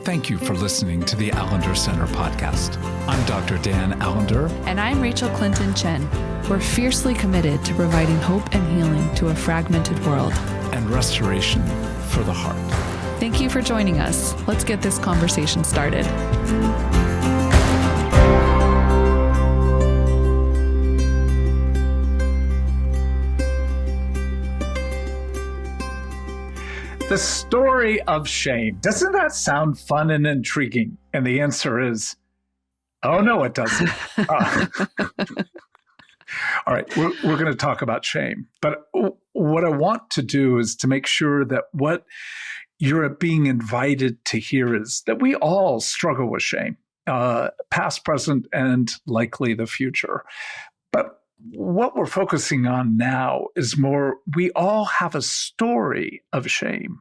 Thank you for listening to the Allender Center podcast. I'm Dr. Dan Allender. And I'm Rachael Clinton Chen. We're fiercely committed to providing hope and healing to a fragmented world. And restoration for the heart. Thank you for joining us. Let's get this conversation started. The story of shame. Doesn't that sound fun and intriguing? And the answer is, oh, no, it doesn't. All right, we're going to talk about shame. But what I want to do is to make sure that what you're being invited to hear is that we all struggle with shame, past, present, and likely the future. But what we're focusing on now is more, we all have a story of shame.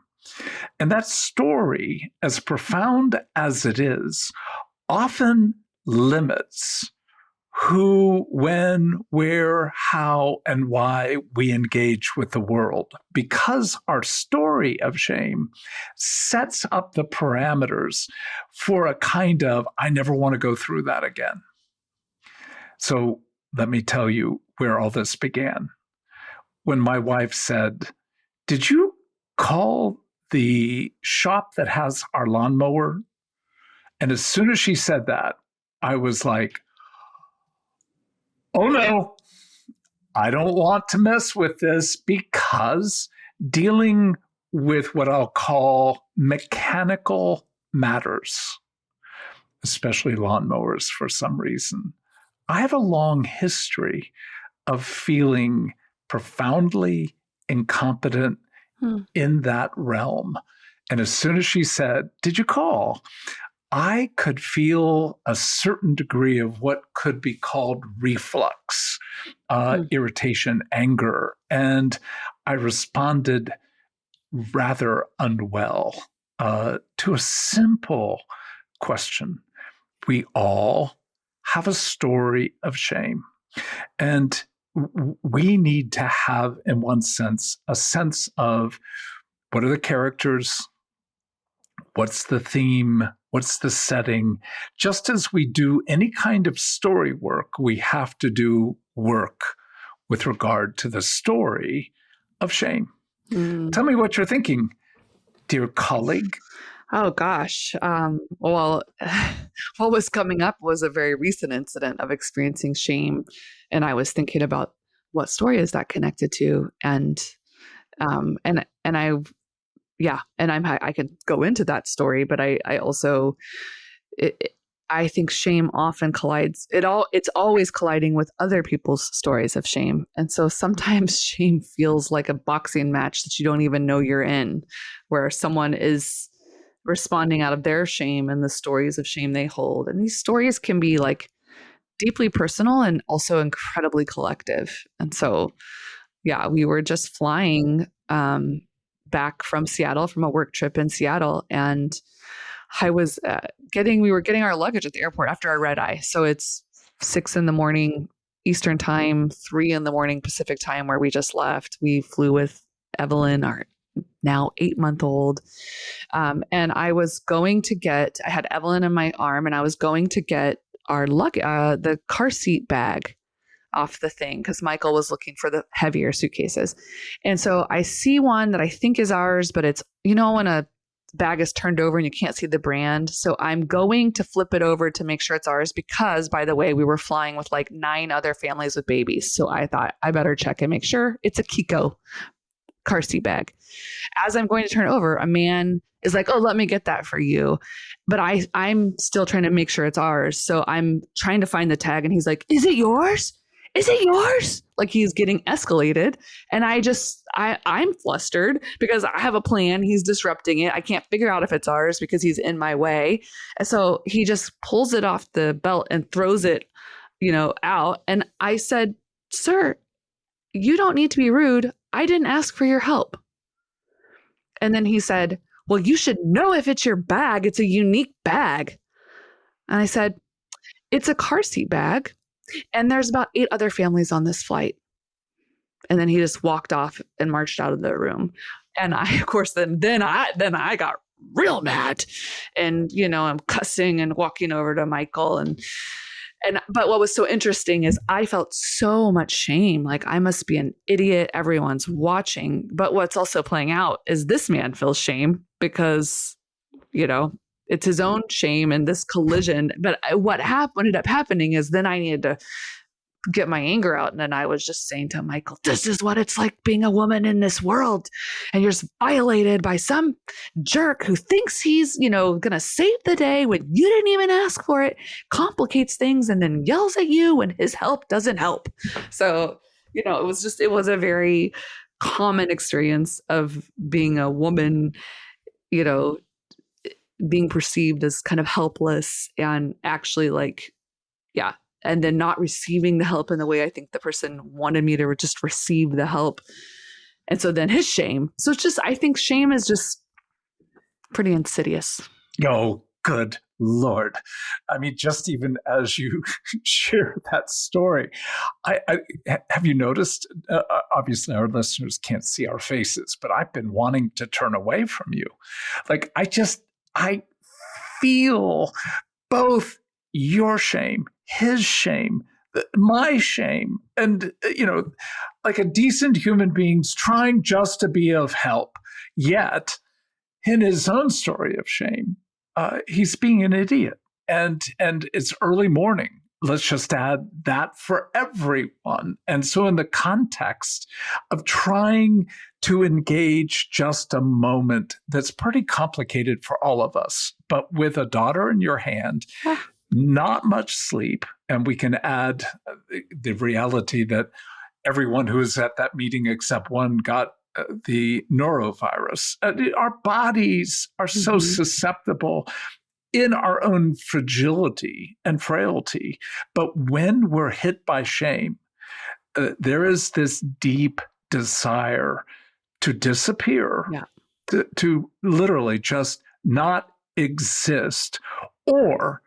And that story, as profound as it is, often limits who, when, where, how, and why we engage with the world, because our story of shame sets up the parameters for a kind of, I never want to go through that again. So let me tell you where all this began. When my wife said, "Did you call the shop that has our lawnmower?" And as soon as she said that, I was like, oh no, I don't want to mess with this, because dealing with what I'll call mechanical matters, especially lawnmowers for some reason, I have a long history of feeling profoundly incompetent in that realm. And as soon as she said, "Did you call?" I could feel a certain degree of what could be called reflux, irritation, anger. And I responded rather unwell to a simple question. We all have a story of shame. And we need to have, in one sense, a sense of what are the characters, what's the theme, what's the setting. Just as we do any kind of story work, we have to do work with regard to the story of shame. Tell me what you're thinking, dear colleague. Oh, gosh. Well, what was coming up was a very recent incident of experiencing shame. And I was thinking about what story is that connected to? And I could go into that story, but I also, I think shame often collides. It's always colliding with other people's stories of shame. And so sometimes shame feels like a boxing match that you don't even know you're in, where someone is responding out of their shame and the stories of shame they hold. And these stories can be like deeply personal and also incredibly collective. And so, yeah, we were just flying back from Seattle, from a work trip in Seattle. And I was we were getting our luggage at the airport after our red eye. So it's 6 a.m. Eastern time, 3 a.m. Pacific time, where we just left. We flew with Evelyn, our now 8-month-old. And I had Evelyn in my arm, and I was going to get our the car seat bag off the thing, because Michael was looking for the heavier suitcases. And so I see one that I think is ours, but it's, when a bag is turned over and you can't see the brand. So I'm going to flip it over to make sure it's ours, because, by the way, we were flying with like 9 other families with babies. So I thought I better check and make sure it's a Kiko car seat bag. As I'm going to turn it over, a man is like, "Oh, let me get that for you." But I'm still trying to make sure it's ours. So I'm trying to find the tag, and he's like, "Is it yours? Is it yours?" Like he's getting escalated. And I'm flustered because I have a plan. He's disrupting it. I can't figure out if it's ours because he's in my way. And so he just pulls it off the belt and throws it, out. And I said, "Sir, you don't need to be rude. I didn't ask for your help." And then he said, "Well, you should know if it's your bag. It's a unique bag." And I said, "It's a car seat bag. And there's about 8 other families on this flight." And then he just walked off and marched out of the room. And I, of course, then I got real mad. And, I'm cussing and walking over to Michael. But what was so interesting is I felt so much shame. Like, I must be an idiot. Everyone's watching. But what's also playing out is this man feels shame because, it's his own shame in this collision. But what ended up happening is then I needed to get my anger out. And then I was just saying to Michael, this is what it's like being a woman in this world. And you're just violated by some jerk who thinks he's, going to save the day when you didn't even ask for it, complicates things, and then yells at you when his help doesn't help. So, it was a very common experience of being a woman, being perceived as kind of helpless and actually and then not receiving the help in the way I think the person wanted me to just receive the help. And so then his shame. So it's just, I think shame is just pretty insidious. Oh, good Lord. I mean, just even as you share that story, I have you noticed, obviously our listeners can't see our faces, but I've been wanting to turn away from you. Like, I feel both your shame, his shame, my shame, and, like a decent human being's trying just to be of help. Yet, in his own story of shame, he's being an idiot. And it's early morning. Let's just add that for everyone. And so in the context of trying to engage just a moment that's pretty complicated for all of us, but with a daughter in your hand, not much sleep, and we can add the reality that everyone who was at that meeting except one got the norovirus. Our bodies are so susceptible in our own fragility and frailty. But when we're hit by shame, there is this deep desire to disappear, to literally just not exist, or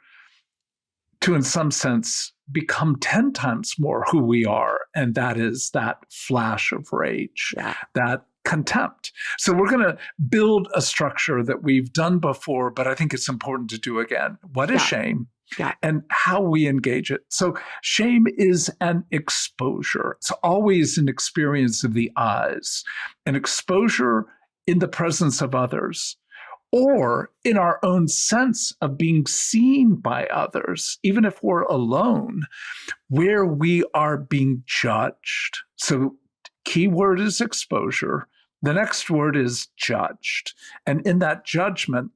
to, in some sense, become 10 times more who we are. And that is that flash of rage, that contempt. So we're going to build a structure that we've done before, but I think it's important to do again. What is shame? And how we engage it. So shame is an exposure. It's always an experience of the eyes, an exposure in the presence of others, or in our own sense of being seen by others, even if we're alone, where we are being judged. So key word is exposure. The next word is judged. And in that judgment,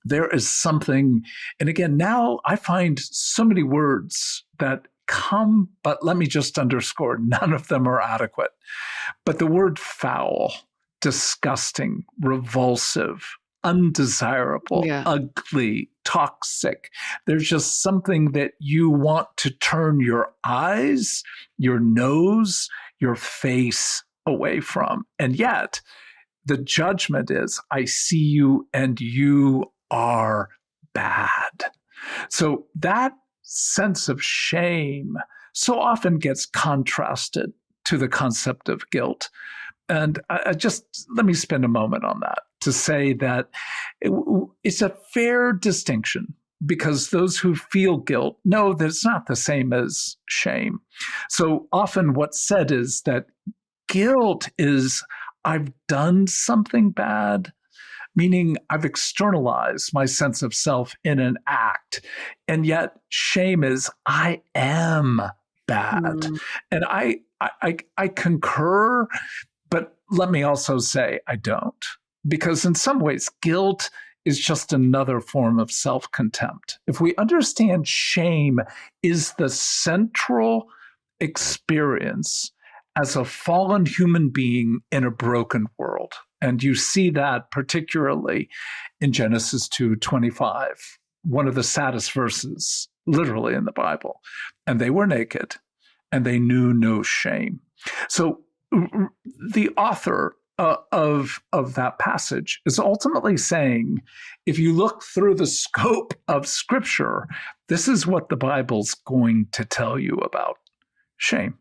there is something, and again, now I find so many words that come, but let me just underscore, none of them are adequate. But the word foul, disgusting, revulsive, undesirable, ugly, toxic. There's just something that you want to turn your eyes, your nose, your face away from. And yet, the judgment is, I see you and you are bad. So that sense of shame so often gets contrasted to the concept of guilt. And I just, let me spend a moment on that to say that it's a fair distinction, because those who feel guilt know that it's not the same as shame. So often what's said is that guilt is, I've done something bad, meaning I've externalized my sense of self in an act. And yet shame is, I am bad. And I concur, but let me also say I don't. Because in some ways, guilt is just another form of self-contempt. If we understand shame is the central experience as a fallen human being in a broken world, and you see that particularly in Genesis 2:25, one of the saddest verses literally in the Bible. And they were naked and they knew no shame. So the author of that passage is ultimately saying, if you look through the scope of Scripture, this is what the Bible's going to tell you about shame.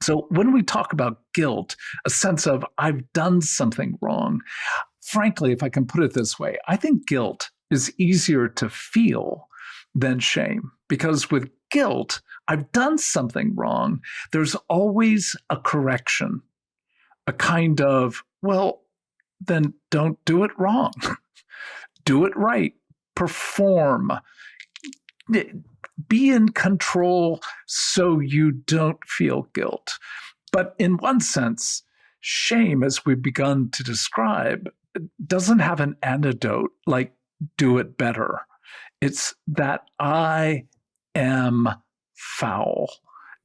So when we talk about guilt, a sense of I've done something wrong, frankly, if I can put it this way, I think guilt is easier to feel than shame, because with guilt, I've done something wrong. There's always a correction, a kind of, well, then don't do it wrong. Do it right. Perform. Be in control so you don't feel guilt. But in one sense, shame, as we've begun to describe, doesn't have an antidote like do it better. It's that I am foul.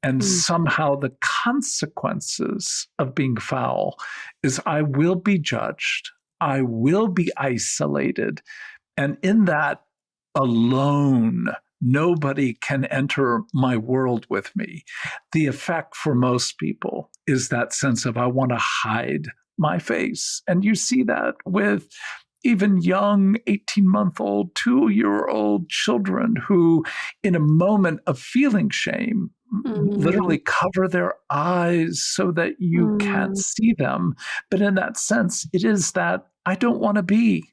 And somehow the consequences of being foul is I will be judged, I will be isolated. And in that alone, nobody can enter my world with me. The effect for most people is that sense of I want to hide my face. And you see that with even young 18-month-old, 2-year-old children who, in a moment of feeling shame, literally cover their eyes so that you can't see them. But in that sense, it is that I don't want to be.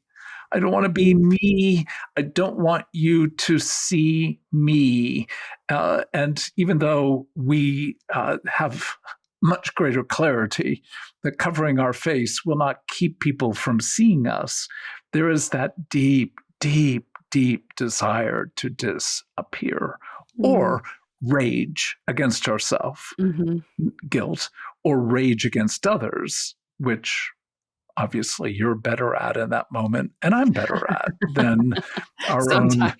I don't want to be me. I don't want you to see me. And even though we have much greater clarity that covering our face will not keep people from seeing us, there is that deep, deep, deep desire to disappear or rage against ourselves, guilt, or rage against others, which obviously you're better at in that moment and I'm better at than our Sometimes.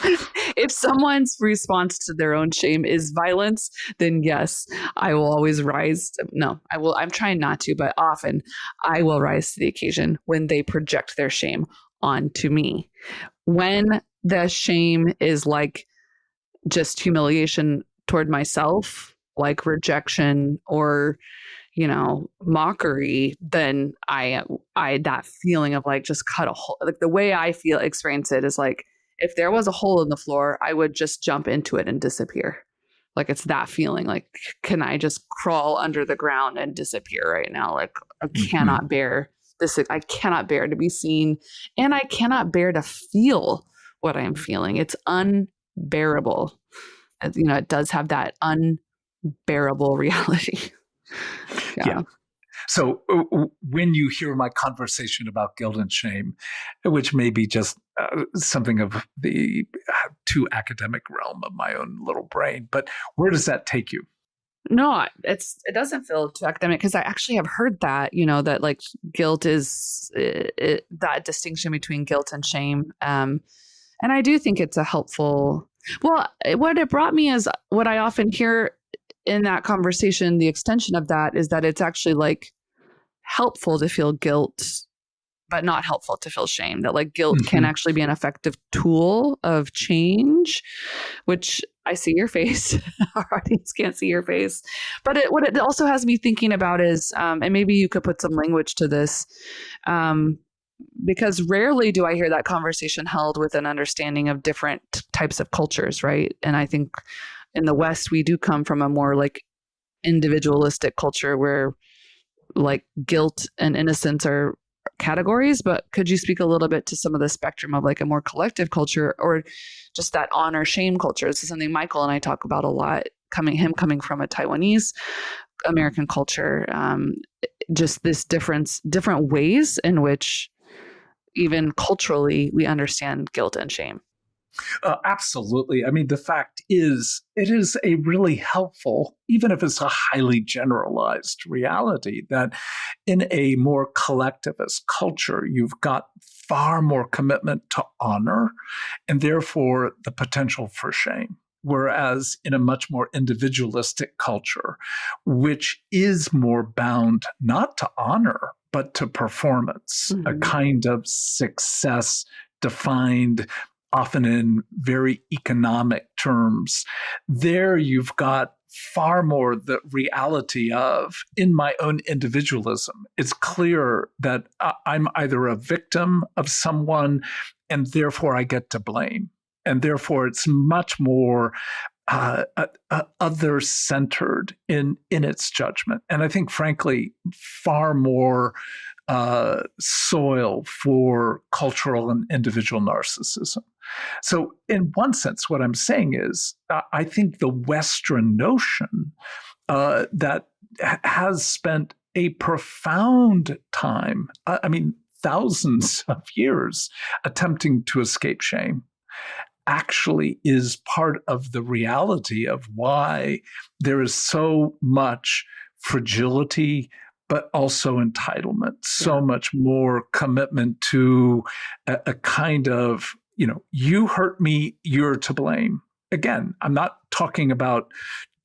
own. If someone's response to their own shame is violence, then yes, I will always rise. No, I will. I'm trying not to, but often I will rise to the occasion when they project their shame onto me. When the shame is like just humiliation toward myself, like rejection or mockery, then I that feeling of like just cut a hole. Like the way I experience it is like if there was a hole in the floor, I would just jump into it and disappear. Like it's that feeling. Like, can I just crawl under the ground and disappear right now? Like I cannot bear this. I cannot bear to be seen, and I cannot bear to feel what I am feeling. It's unbearable. It does have that unbearable reality. Yeah. So when you hear my conversation about guilt and shame, which may be just something of the too academic realm of my own little brain, but where does that take you? No, it doesn't feel too academic because I actually have heard that, that like guilt is that distinction between guilt and shame. And I do think it's a helpful, well, what it brought me is what I often hear in that conversation, the extension of that is that it's actually like helpful to feel guilt, but not helpful to feel shame. That like guilt can actually be an effective tool of change, which I see your face. Our audience can't see your face. But what it also has me thinking about is, and maybe you could put some language to this, because rarely do I hear that conversation held with an understanding of different types of cultures, right? And I think in the West, we do come from a more like individualistic culture where like guilt and innocence are categories. But could you speak a little bit to some of the spectrum of like a more collective culture or just that honor shame culture? This is something Michael and I talk about a lot, coming from a Taiwanese American culture. Just this different ways in which even culturally we understand guilt and shame. Absolutely. I mean, the fact is, it is a really helpful, even if it's a highly generalized reality, that in a more collectivist culture, you've got far more commitment to honor and therefore the potential for shame. Whereas in a much more individualistic culture, which is more bound not to honor, but to performance, a kind of success defined often in very economic terms, there you've got far more the reality of, in my own individualism, it's clear that I'm either a victim of someone and therefore I get to blame. And therefore it's much more other-centered in its judgment. And I think, frankly, far more soil for cultural and individual narcissism. So, in one sense, what I'm saying is, I think the Western notion that has spent a profound time, I mean, thousands of years attempting to escape shame, actually is part of the reality of why there is so much fragility, but also entitlement, so much more commitment to a kind of, you hurt me, you're to blame. Again, I'm not talking about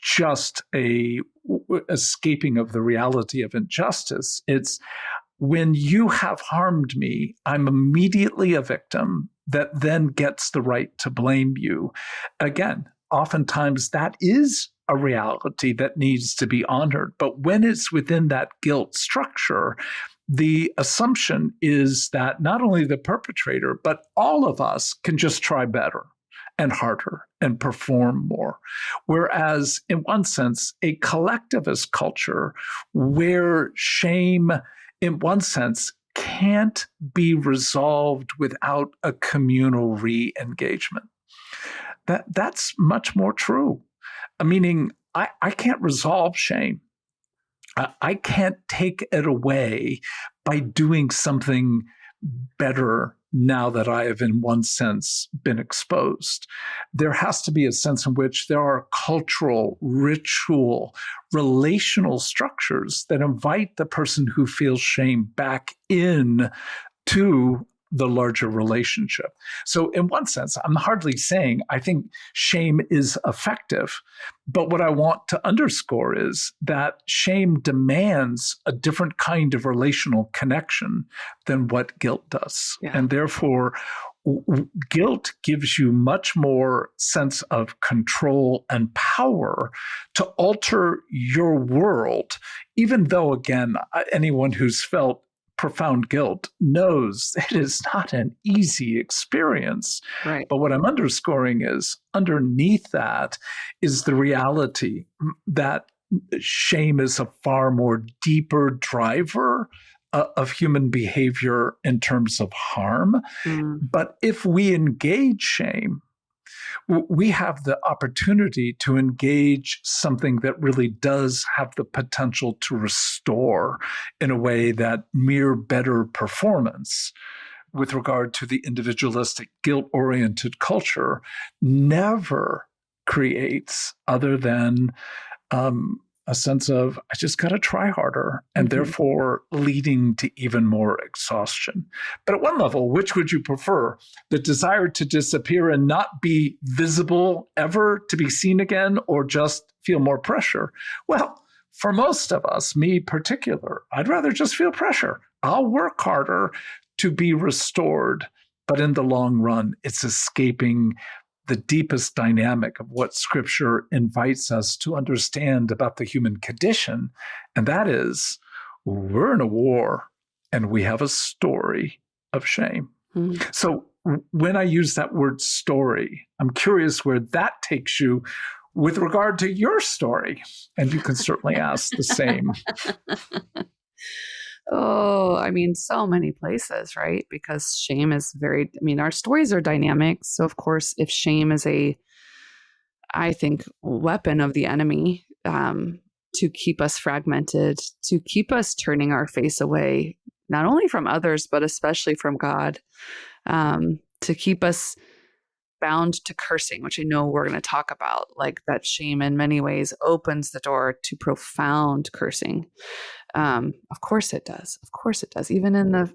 just a escaping of the reality of injustice. It's when you have harmed me, I'm immediately a victim that then gets the right to blame you. Again, oftentimes that is a reality that needs to be honored. But when it's within that guilt structure, the assumption is that not only the perpetrator, but all of us can just try better and harder and perform more. Whereas, in one sense, a collectivist culture where shame, in one sense, can't be resolved without a communal re-engagement. That's much more true. Meaning, I can't resolve shame. I can't take it away by doing something better now that I have, in one sense, been exposed. There has to be a sense in which there are cultural, ritual, relational structures that invite the person who feels shame back in to the larger relationship. So in one sense, I'm hardly saying I think shame is effective, but what I want to underscore is that shame demands a different kind of relational connection than what guilt does. Yeah. And therefore, guilt gives you much more sense of control and power to alter your world, even though, again, anyone who's felt profound guilt knows it is not an easy experience. Right. But what I'm underscoring is underneath that is the reality that shame is a far more deeper driver of human behavior in terms of harm. But if we engage shame, we have the opportunity to engage something that really does have the potential to restore in a way that mere better performance with regard to the individualistic guilt-oriented culture never creates, other than a sense of, I just got to try harder, and therefore leading to even more exhaustion. But at one level, which would you prefer? The desire to disappear and not be visible ever to be seen again, or just feel more pressure? Well, for most of us, me particular, I'd rather just feel pressure. I'll work harder to be restored. But in the long run, it's escaping the deepest dynamic of what Scripture invites us to understand about the human condition. And that is, we're in a war and we have a story of shame. So when I use that word story, I'm curious where that takes you with regard to your story. And you can certainly ask the same. Oh, I mean, so many places, right? Because shame is our stories are dynamic. So, of course, if shame is I think, weapon of the enemy to keep us fragmented, to keep us turning our face away, not only from others, but especially from God, to keep us bound to cursing, which I know we're going to talk about, like that shame in many ways opens the door to profound cursing. Of course it does. Of course it does. Even in the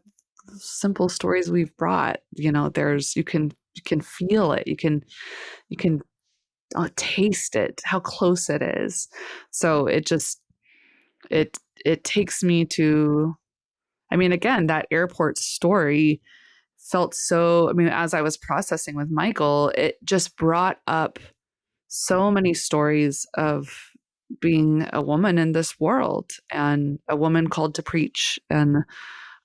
simple stories we've brought, there's, you can feel it. You can taste it, how close it is. So it takes me to, again, that airport story felt so, as I was processing with Michael, it just brought up so many stories of being a woman in this world, and a woman called to preach, and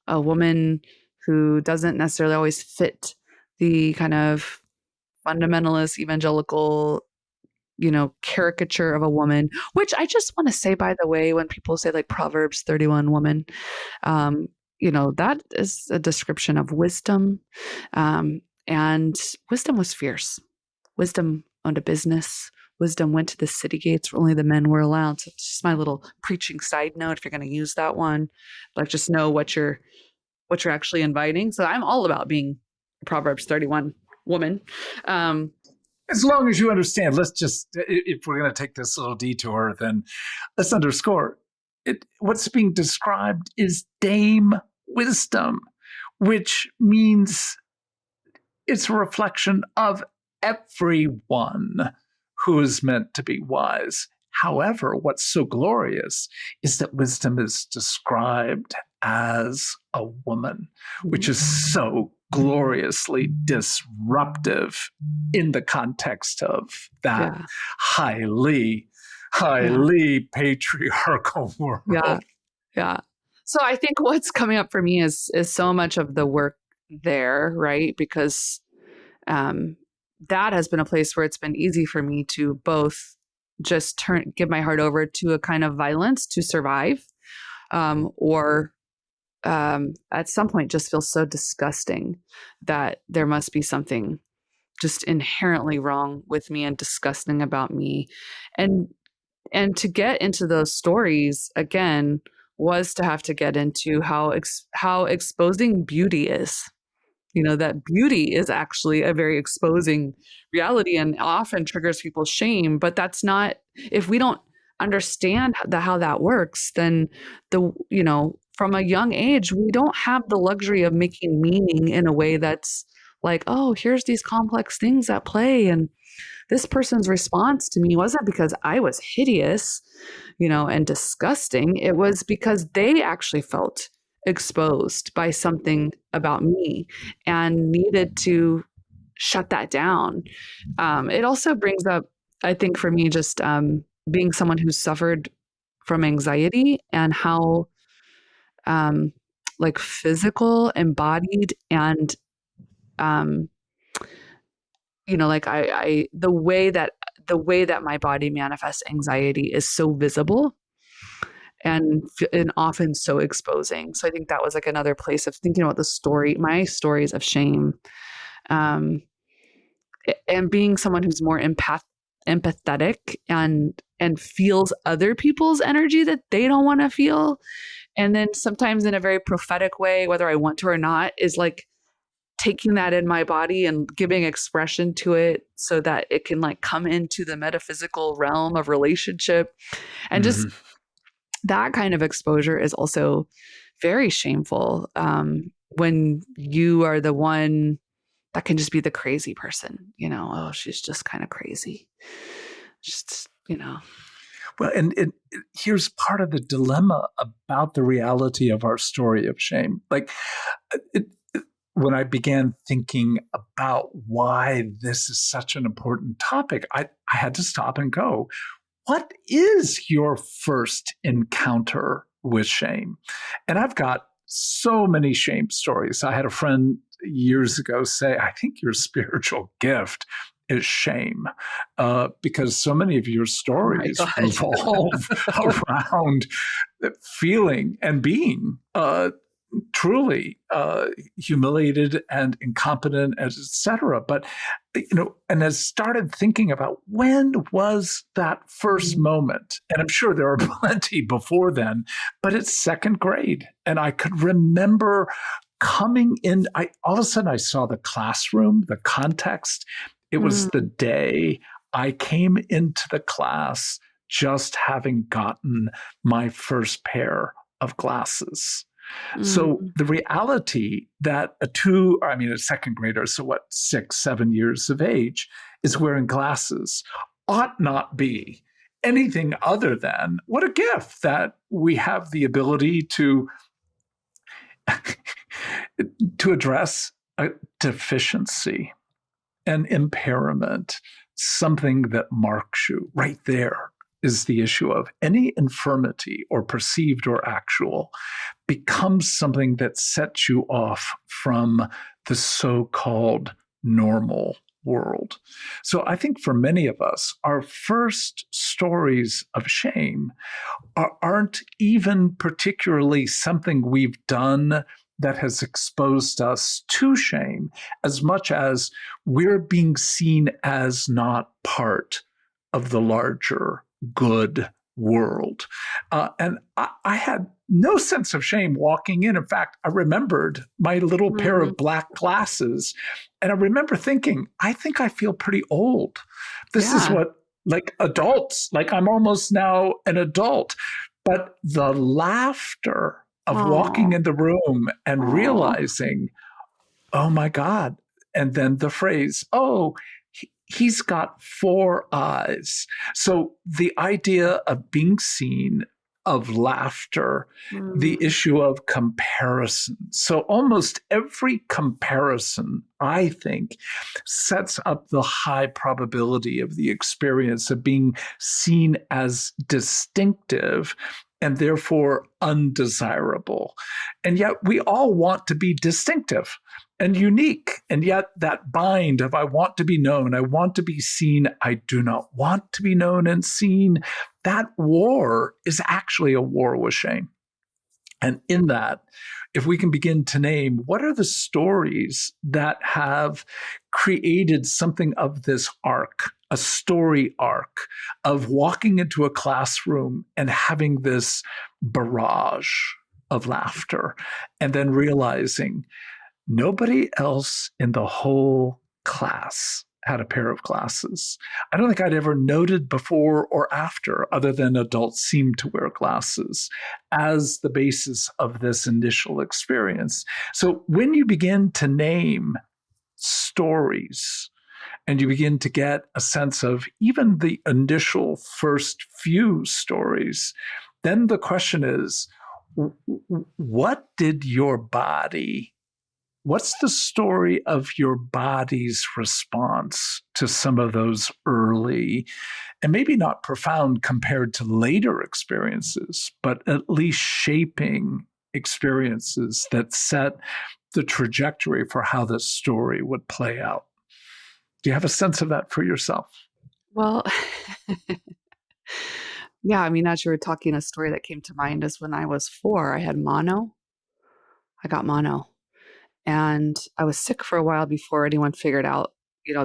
a woman who doesn't necessarily always fit the kind of fundamentalist evangelical, caricature of a woman, which I just want to say, by the way, when people say like Proverbs 31 woman, that is a description of wisdom. And wisdom was fierce. Wisdom owned a business. Wisdom went to the city gates where only the men were allowed. So it's just my little preaching side note. If you're going to use that one, like just know what you're actually inviting. So I'm all about being a Proverbs 31 woman. As long as you understand, let's just, if we're going to take this little detour, then let's underscore it. What's being described is Dame Wisdom, which means it's a reflection of everyone who is meant to be wise. However, what's so glorious is that wisdom is described as a woman, which is so gloriously disruptive in the context of that highly patriarchal world. Yeah. So I think what's coming up for me is so much of the work there, right? Because that has been a place where it's been easy for me to both just give my heart over to a kind of violence to survive, or at some point just feel so disgusting that there must be something just inherently wrong with me and disgusting about me. And to get into those stories again was to have to get into how exposing beauty is. That beauty is actually a very exposing reality and often triggers people's shame. But that's not, if we don't understand how that works, then from a young age, we don't have the luxury of making meaning in a way that's like, oh, here's these complex things at play. And this person's response to me wasn't because I was hideous, and disgusting. It was because they actually felt exposed by something about me and needed to shut that down. It also brings up, I think for me, just being someone who suffered from anxiety and how like physical, embodied, and like the way that my body manifests anxiety is so visible and often so exposing. So I think that was like another place of thinking about my stories of shame, and being someone who's more empathetic and feels other people's energy that they don't want to feel. And then sometimes in a very prophetic way, whether I want to or not, is like taking that in my body and giving expression to it so that it can like come into the metaphysical realm of relationship. And just that kind of exposure is also very shameful, when you are the one that can just be the crazy person, oh, she's just kind of crazy. Just, Well, and here's part of the dilemma about the reality of our story of shame. Like, when I began thinking about why this is such an important topic, I had to stop and go, what is your first encounter with shame? And I've got so many shame stories. I had a friend years ago say, I think your spiritual gift is shame, because so many of your stories revolve around feeling and being truly humiliated and incompetent, etc. But and has started thinking about, when was that first moment? And I'm sure there are plenty before then, but it's second grade, and I could remember coming in. All of a sudden I saw the classroom, the context. It was the day I came into the class just having gotten my first pair of glasses. So the reality that a second grader, so what, 6, 7 years of age, is wearing glasses ought not be anything other than, what a gift that we have the ability to address a deficiency, an impairment, something that marks you. Right there is the issue of any infirmity, or perceived or actual, becomes something that sets you off from the so-called normal world. So I think for many of us, our first stories of shame aren't even particularly something we've done that has exposed us to shame, as much as we're being seen as not part of the larger good world. And I had no sense of shame walking in. In fact, I remembered my little pair Mm, of black glasses. And I remember thinking, I think I feel pretty old. This is yeah. what, like adults, like I'm almost now an adult. But the laughter of walking Oh, in the room and oh. realizing, oh my God. And then the phrase, oh, he's got four eyes. So the idea of being seen, of laughter, the Mm, issue of comparison. So almost every comparison, I think, sets up the high probability of the experience of being seen as distinctive and therefore undesirable. And yet we all want to be distinctive and unique. And yet that bind of I want to be known, I want to be seen, I do not want to be known and seen, that war is actually a war with shame. And in that, if we can begin to name what are the stories that have created something of this arc, a story arc of walking into a classroom and having this barrage of laughter, and then realizing nobody else in the whole class had a pair of glasses. I don't think I'd ever noted before or after, other than adults seemed to wear glasses, as the basis of this initial experience. So when you begin to name stories and you begin to get a sense of even the initial first few stories, then the question is, what did your body what's the story of your body's response to some of those early and maybe not profound compared to later experiences, but at least shaping experiences that set the trajectory for how this story would play out? Do you have a sense of that for yourself? well, yeah. I mean, as you were talking, a story that came to mind is when I was 4, I had mono. I got mono. And I was sick for a while before anyone figured out,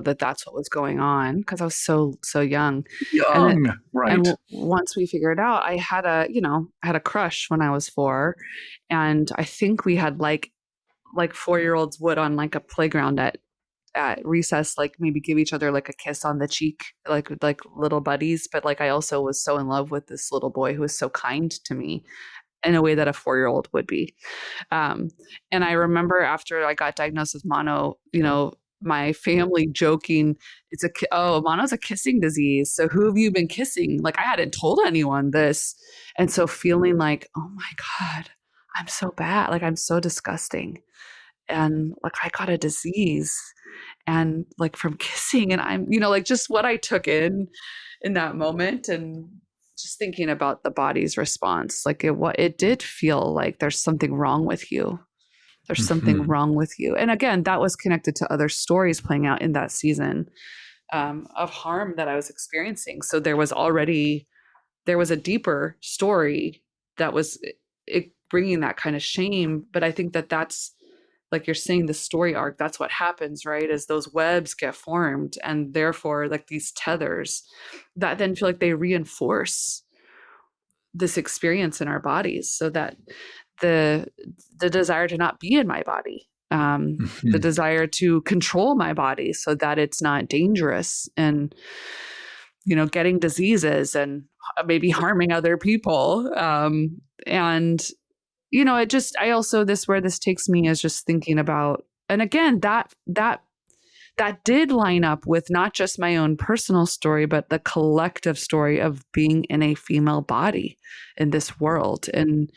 that that's what was going on because I was so young. And then, Young, and right. once we figured out, I had a crush when I was 4, and I think we had like 4-year-olds would on like a playground at recess, like maybe give each other like a kiss on the cheek, like little buddies. But like I also was so in love with this little boy who was so kind to me in a way that a 4-year-old would be. Um, and I remember after I got diagnosed with mono, my family joking, mono's a kissing disease. So who have you been kissing? Like I hadn't told anyone this. And so feeling like, oh my God, I'm so bad. Like I'm so disgusting. And like I got a disease and like from kissing and I'm, like just what I took in that moment and just thinking about the body's response. Like it did feel like there's something wrong with you. There's something Mm-hmm. wrong with you. And again, that was connected to other stories playing out in that season of harm that I was experiencing. So there was a deeper story that was bringing that kind of shame. But I think that's like you're saying, the story arc, that's what happens, right? As those webs get formed and therefore like these tethers that then feel like they reinforce this experience in our bodies so that the desire to not be in my body, the Mm-hmm. desire to control my body so that it's not dangerous and getting diseases and maybe harming other people. And it just I also this where this takes me is just thinking about, and again that did line up with not just my own personal story, but the collective story of being in a female body in this world. And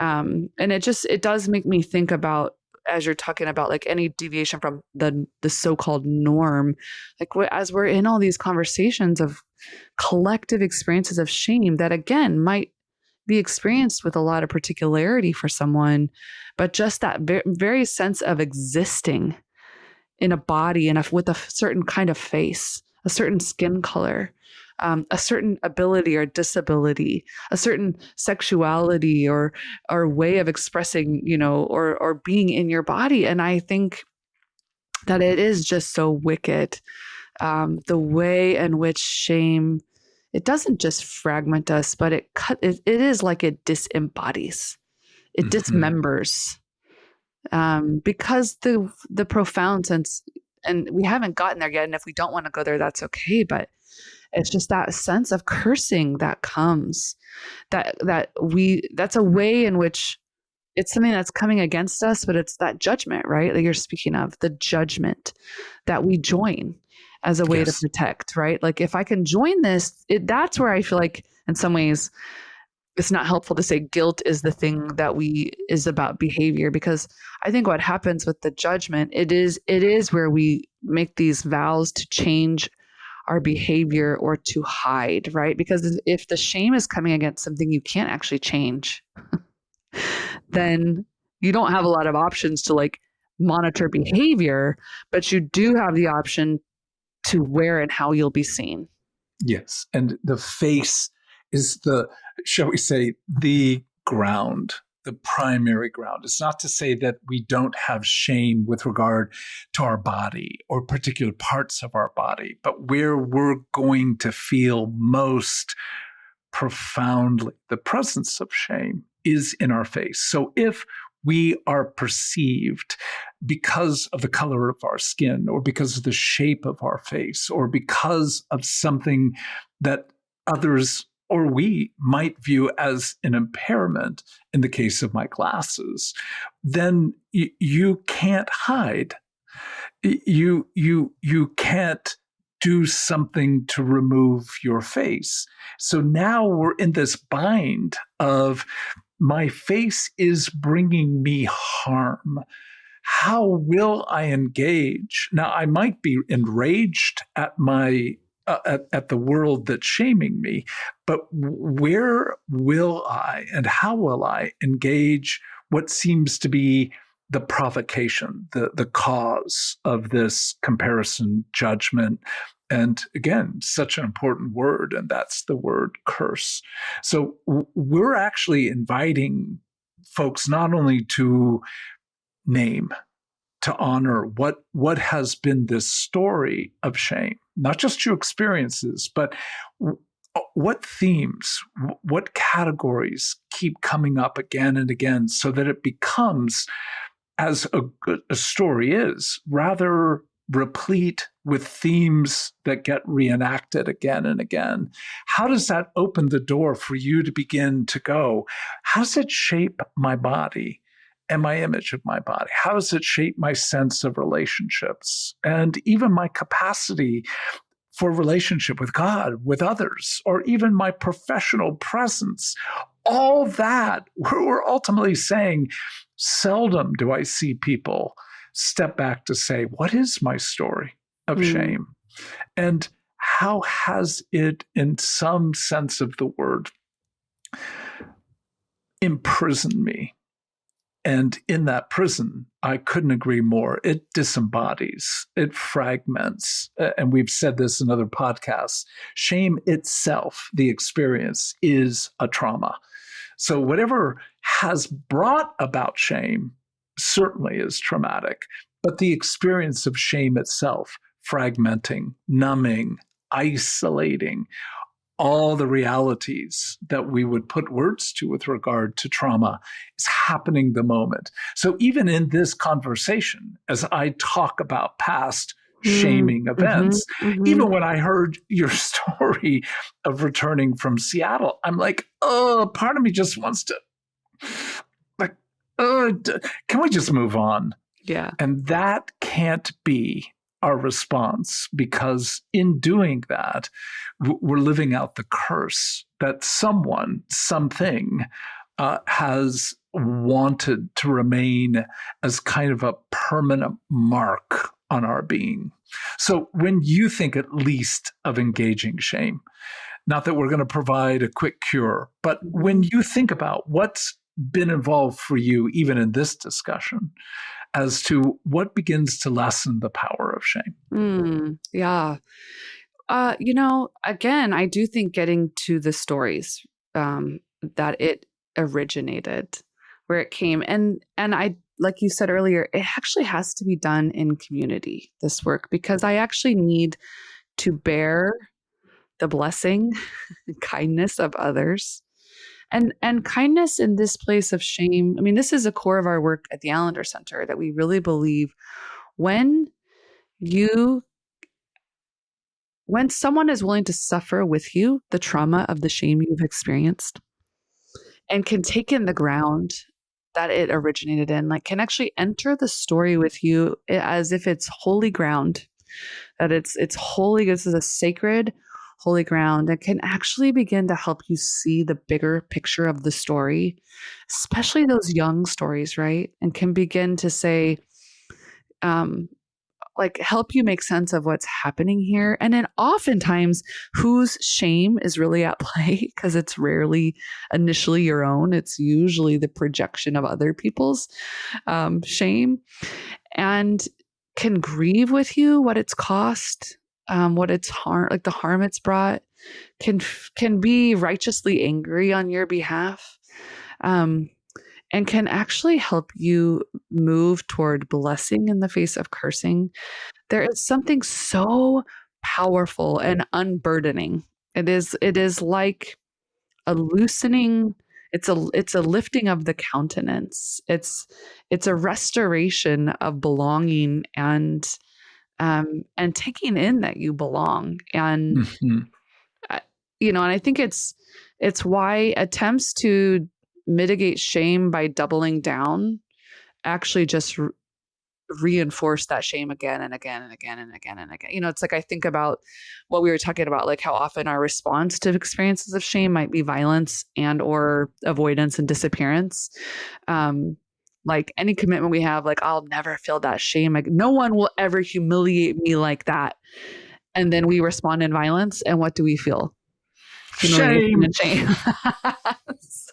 it does make me think about, as you're talking about like any deviation from the so-called norm, like as we're in all these conversations of collective experiences of shame that again might be experienced with a lot of particularity for someone, but just that very sense of existing in a body and with a certain kind of face, a certain skin color, a certain ability or disability, a certain sexuality or way of expressing, or being in your body. And I think that it is just so wicked, the way in which shame, it doesn't just fragment us, but it is like it disembodies, it dismembers, because the profound sense, and we haven't gotten there yet. And if we don't want to go there, that's okay. But it's just that sense of cursing that comes, that's a way in which it's something that's coming against us, but it's that judgment, right? That you're speaking of, the judgment that we join as a way to protect, right? Like if I can join this, that's where I feel like in some ways it's not helpful to say guilt is the thing that is about behavior, because I think what happens with the judgment, it is where we make these vows to change our behavior or to hide, right? Because if the shame is coming against something you can't actually change, then you don't have a lot of options to like monitor behavior, but you do have the option to where and how you'll be seen. Yes. And the face is shall we say, the ground, the primary ground. It's not to say that we don't have shame with regard to our body or particular parts of our body, but where we're going to feel most profoundly the presence of shame is in our face. So if we are perceived because of the color of our skin or because of the shape of our face or because of something that others or we might view as an impairment, in the case of my glasses, then you can't hide. You can't do something to remove your face. So now we're in this bind of my face is bringing me harm. How will I engage? Now, I might be enraged at at the world that's shaming me, but where will I and how will I engage what seems to be the provocation, the cause of this comparison, judgment, and again, such an important word, and that's the word curse. So we're actually inviting folks not only to name, to honor what has been this story of shame, not just your experiences, but what themes, what categories keep coming up again and again, so that it becomes, as a story is, rather replete with themes that get reenacted again and again. How does that open the door for you to begin to go, how does it shape my body and my image of my body? How does it shape my sense of relationships and even my capacity for relationship with God, with others, or even my professional presence? All that, we're ultimately saying, seldom do I see people step back to say, what is my story of shame? And how has it, in some sense of the word, imprisoned me? And in that prison, I couldn't agree more. It disembodies, it fragments. And we've said this in other podcasts. Shame itself, the experience, is a trauma. So whatever has brought about shame certainly is traumatic. But the experience of shame itself, fragmenting, numbing, isolating, all the realities that we would put words to with regard to trauma is happening the moment. So even in this conversation, as I talk about past shaming events, even when I heard your story of returning from Seattle, I'm like, oh, part of me just wants to, like, can we just move on? Yeah. And that can't be our response, because in doing that, we're living out the curse that someone, something has wanted to remain as kind of a permanent mark on our being. So when you think at least of engaging shame, not that we're going to provide a quick cure, but when you think about what's been involved for you, even in this discussion, as to what begins to lessen the power of shame. Yeah. Again, I do think getting to the stories that it originated, where it came, and I, like you said earlier, it actually has to be done in community, this work, because I actually need to bear the blessing and kindness of others. And kindness in this place of shame. I mean, this is a core of our work at the Allender Center, that we really believe when you when someone is willing to suffer with you the trauma of the shame you've experienced and can take in the ground that it originated in, like can actually enter the story with you as if it's holy ground, that it's holy, this is a sacred holy ground, and can actually begin to help you see the bigger picture of the story, especially those young stories, right? And can begin to say, like help you make sense of what's happening here. And then oftentimes whose shame is really at play, because it's rarely initially your own. It's usually the projection of other people's shame, and can grieve with you what it's cost, what it's harm, like the harm it's brought, can be righteously angry on your behalf. And can actually help you move toward blessing in the face of cursing. There is something so powerful and unburdening. It is like a loosening. It's a lifting of the countenance. It's a restoration of belonging and taking in that you belong. And Mm-hmm. and I think it's why attempts to mitigate shame by doubling down actually just reinforce that shame again and again and again and again and again. It's like I think about what we were talking about, like how often our response to experiences of shame might be violence and or avoidance and disappearance. Like any commitment we have, like I'll never feel that shame. Like no one will ever humiliate me like that. And then we respond in violence, and what do we feel? Humiliation and shame.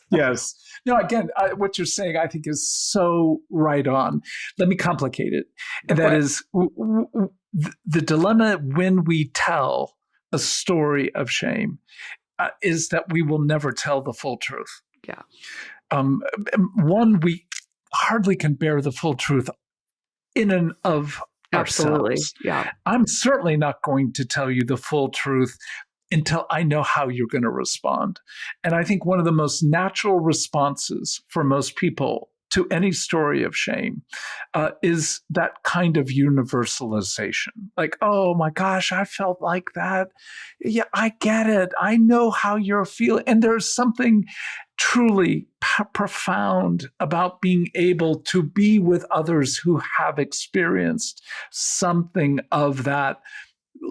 Yes. No, again, what you're saying, I think, is so right on. Let me complicate it. And that is the dilemma when we tell a story of shame is that we will never tell the full truth. Yeah. One, we hardly can bear the full truth in and of Absolutely. ourselves. Yeah. I'm certainly not going to tell you the full truth until I know how you're going to respond. And I think one of the most natural responses for most people to any story of shame is that kind of universalization. Like, oh my gosh, I felt like that. Yeah, I get it. I know how you're feeling. And there's something truly profound about being able to be with others who have experienced something of that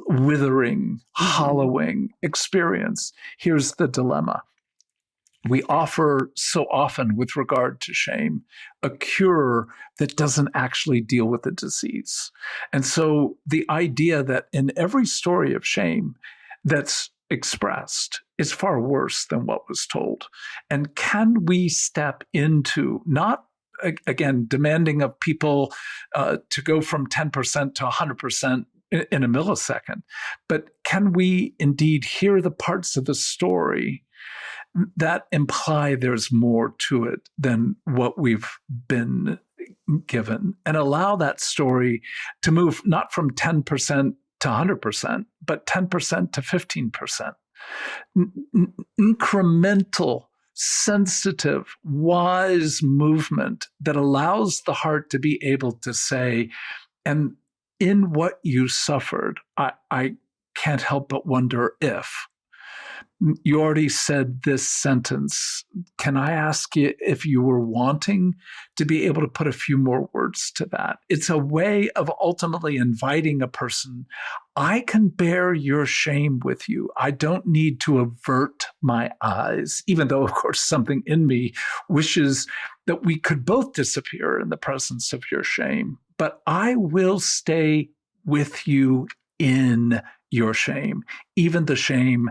withering, hollowing experience. Here's the dilemma. We offer so often, with regard to shame, a cure that doesn't actually deal with the disease. And so the idea that in every story of shame that's expressed is far worse than what was told. And can we step into, not again demanding of people to go from 10% to 100% in a millisecond, but can we indeed hear the parts of the story that imply there's more to it than what we've been given, and allow that story to move not from 10% to 100%, but 10% to 15%. Incremental, sensitive, wise movement that allows the heart to be able to say, and in what you suffered, I can't help but wonder if. You already said this sentence. Can I ask you if you were wanting to be able to put a few more words to that? It's a way of ultimately inviting a person. I can bear your shame with you. I don't need to avert my eyes, even though, of course, something in me wishes that we could both disappear in the presence of your shame. But I will stay with you in your shame, even the shame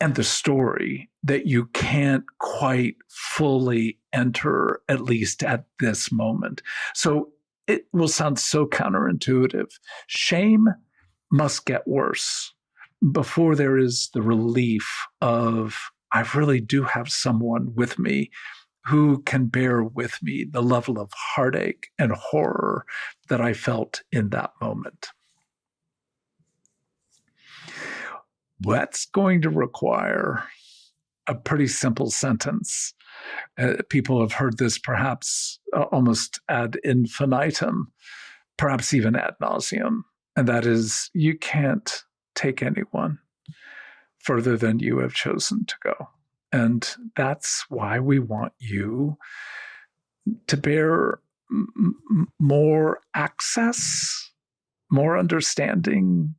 and the story that you can't quite fully enter, at least at this moment. So it will sound so counterintuitive. Shame must get worse before there is the relief of, I really do have someone with me who can bear with me the level of heartache and horror that I felt in that moment. That's going to require a pretty simple sentence. People have heard this perhaps almost ad infinitum, perhaps even ad nauseum. And that is, you can't take anyone further than you have chosen to go. And that's why we want you to bear more access, more understanding,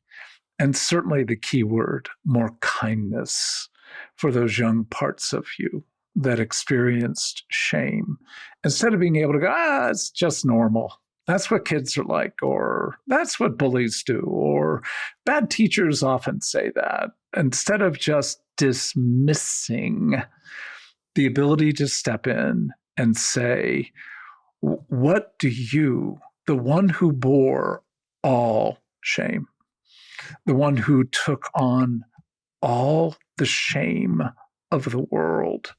and certainly the key word, more kindness for those young parts of you that experienced shame. Instead of being able to go, it's just normal. That's what kids are like, or that's what bullies do, or bad teachers often say that. Instead of just dismissing, the ability to step in and say, what do you, the one who bore all shame, the one who took on all the shame of the world,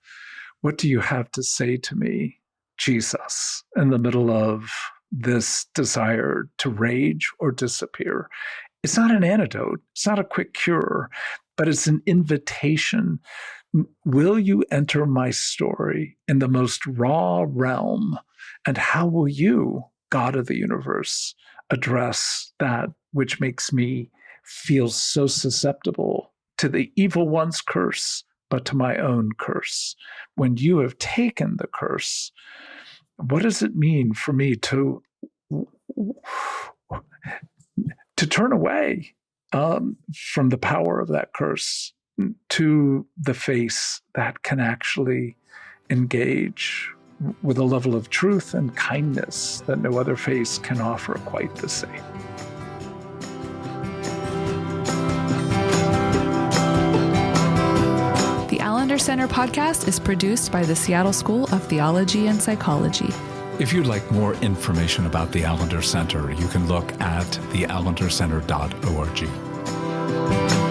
what do you have to say to me, Jesus, in the middle of this desire to rage or disappear? It's not an antidote. It's not a quick cure, but it's an invitation. Will you enter my story in the most raw realm? And how will you, God of the universe, address that which makes me feel so susceptible to the evil one's curse, but to my own curse? When you have taken the curse, what does it mean for me to turn away from the power of that curse to the face that can actually engage with a level of truth and kindness that no other face can offer quite the same? The Allender Center podcast is produced by the Seattle School of Theology and Psychology. If you'd like more information about the Allender Center, you can look at theallendercenter.org.